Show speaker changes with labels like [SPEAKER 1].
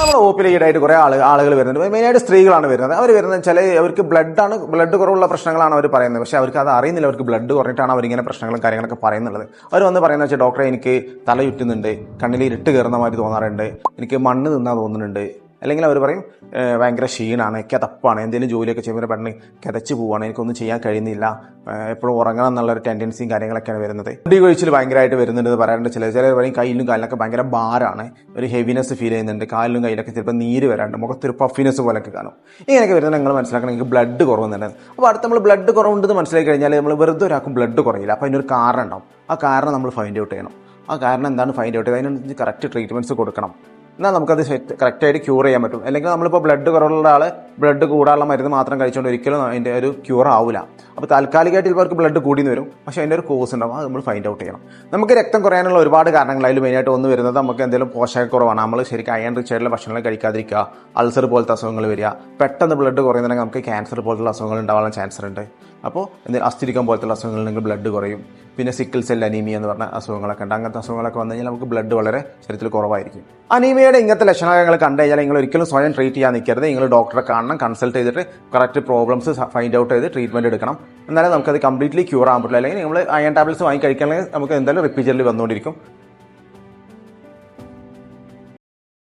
[SPEAKER 1] നമ്മുടെ ഒപിയിൽ ഈടായിട്ട് കുറേ ആളുകൾ വരുന്നുണ്ട്. മെയിനായിട്ട് സ്ത്രീകളാണ് വരുന്നത്. അവർ വരുന്നത് വെച്ചാൽ അവർക്ക് ബ്ലഡ് കുറവുള്ള പ്രശ്നങ്ങളാണ് അവർ പറയുന്നത്. പക്ഷേ അവർക്ക് അത് അറിയുന്നില്ല. അവർക്ക് ബ്ലഡ് കുറഞ്ഞിട്ടാണ് അവരിങ്ങനെ പ്രശ്നങ്ങളും കാര്യങ്ങളൊക്കെ പറയുന്നുള്ളത്. അവർ വന്ന് പറയുന്നത് വെച്ചാൽ ഡോക്ടറെ എനിക്ക് തല ചുറ്റുന്നുണ്ട്, കണ്ണിൽ ഇരുട്ട് കയറുന്ന മാതിരി തോന്നാറുണ്ട്, എനിക്ക് മണ്ണ് തിന്നാൻ തോന്നുന്നുണ്ട്, അല്ലെങ്കിൽ അവർ പറയും ഭയങ്കര ക്ഷീണമാണ്, കിതപ്പാണ്, എന്തെങ്കിലും ജോലിയൊക്കെ ചെയ്യുമ്പോൾ പെണ്ണ് കിതച്ച് പോവുകയാണ്, എനിക്കൊന്നും ചെയ്യാൻ കഴിയുന്നില്ല, എപ്പോഴും ഉറങ്ങണം എന്നുള്ളൊരു ടെൻഡൻസിയും കാര്യങ്ങളൊക്കെയാണ് വരുന്നത്. മുടി കൊഴിച്ചിൽ ഭയങ്കരമായിട്ട് വരുന്നുണ്ട് പറയാറുണ്ട്. ചിലർ പറയും കയ്യിലും കാലിലൊക്കെ ഭയങ്കര ഭാരമാണ്, ഒരു ഹെവിനെസ് ഫീൽ ചെയ്യുന്നുണ്ട്, കാലിലും കയ്യിലൊക്കെ ചിലപ്പോൾ നീര് വരാണ്ട്, മുഖത്തൊരു പഫിനെസ് പോലൊക്കെ കാണും. ഇങ്ങനെയൊക്കെ വരുന്നത് നിങ്ങൾ മനസ്സിലാക്കണം, നിങ്ങൾക്ക് ബ്ലഡ് കുറവുന്നുണ്ട്. അപ്പോൾ അടുത്ത് നമ്മൾ ബ്ലഡ് കുറവുണ്ടെന്ന് മനസ്സിലാക്കി കഴിഞ്ഞാൽ നമ്മൾ വെറുതെ ഒരാൾക്കും ബ്ലഡ് കുറയില്ല. അപ്പോൾ അതിനൊരു കാരണം ഉണ്ടാവും. ആ കാരണം നമ്മൾ ഫൈൻഡ് ഔട്ട് ചെയ്യണം. ആ കാരണം എന്താണ് ഫൈൻഡ് ഔട്ട് ചെയ്ത് അതിനനുസരിച്ച് കറക്റ്റ് ട്രീറ്റ്മെൻറ്റ്സ് കൊടുക്കണം. എന്നാൽ നമുക്കത് കറക്റ്റായിട്ട് ക്യൂർ ചെയ്യാൻ പറ്റും. അല്ലെങ്കിൽ നമ്മളിപ്പോൾ ബ്ലഡ് കുറവുള്ള ആൾ ബ്ലഡ് കൂടാനുള്ള മരുന്ന് മാത്രം കഴിച്ചുകൊണ്ട് ഒരിക്കലും അതിൻ്റെ ഒരു ക്യൂർ ആവില്ല. അപ്പോൾ താൽക്കാലികമായിട്ട് ഇവർക്ക് ബ്ലഡ് കൂടിയെന്ന് വരും, പക്ഷേ അതിൻ്റെ ഒരു കോസ് ഉണ്ടാവും. അത് നമ്മൾ ഫൈൻഡ് ഔട്ട് ചെയ്യണം. നമുക്ക് രക്തം കുറയാനുള്ള ഒരുപാട് കാരണങ്ങൾ. അതിൽ മെയിനായിട്ട് ഒന്ന് വരുന്നത് നമുക്ക് എന്തെങ്കിലും പോഷകക്കുറവാണ്. നമ്മൾ ശരിക്കും അയൺ റിച്ച് ആയിട്ടുള്ള ഭക്ഷണങ്ങൾ കഴിക്കാതിരിക്കുക, അൾസർ പോലത്തെ അസുഖങ്ങൾ വരിക, പെട്ടെന്ന് ബ്ലഡ് കുറയുന്നുണ്ടെങ്കിൽ നമുക്ക് ക്യാൻസർ പോലത്തുള്ള അസുഖങ്ങൾ ഉണ്ടാവാനുള്ള ചാൻസർ ഉണ്ട്. അപ്പോൾ അസ്ഥിരിക്കം പോലത്തുള്ള അസുഖങ്ങളുണ്ടെങ്കിൽ ബ്ലഡ് കുറയും. പിന്നെ സിക്കിൾ സെൽ അനീമിയ എന്ന് പറഞ്ഞ അസുഖങ്ങളൊക്കെ ഉണ്ട്. അങ്ങനത്തെ അസുഖങ്ങളൊക്കെ വന്നു കഴിഞ്ഞാൽ നമുക്ക് ബ്ലഡ് വളരെ ശരീരത്തിൽ കുറവായിരിക്കും. അനീമിയയുടെ ഇങ്ങനത്തെ ലക്ഷണങ്ങൾ കണ്ടു കഴിഞ്ഞാൽ നിങ്ങൾ ഒരിക്കലും സ്വയം ട്രീറ്റ് ചെയ്യാൻ നിൽക്കരുത്. നിങ്ങൾ ഡോക്ടറെ കാണണം, കൺസൾട്ട് ചെയ്തിട്ട് കറക്റ്റ് പ്രോബ്ലംസ് ഫൈൻഡ് ഔട്ട് ചെയ്ത് ട്രീറ്റ്മെൻറ്റ് എടുക്കണം. എന്നാലും നമുക്കത് കംപ്ലീറ്റ്ലി ക്യൂർ ആകാൻ പറ്റില്ല. അല്ലെങ്കിൽ നമ്മൾ അയൺ ടാബ്ലറ്റ്സ് വാങ്ങി കഴിക്കുകയാണെങ്കിൽ നമുക്ക് എന്തായാലും റിപ്പീറ്റഡ്ലി വന്നുകൊണ്ടിരിക്കും.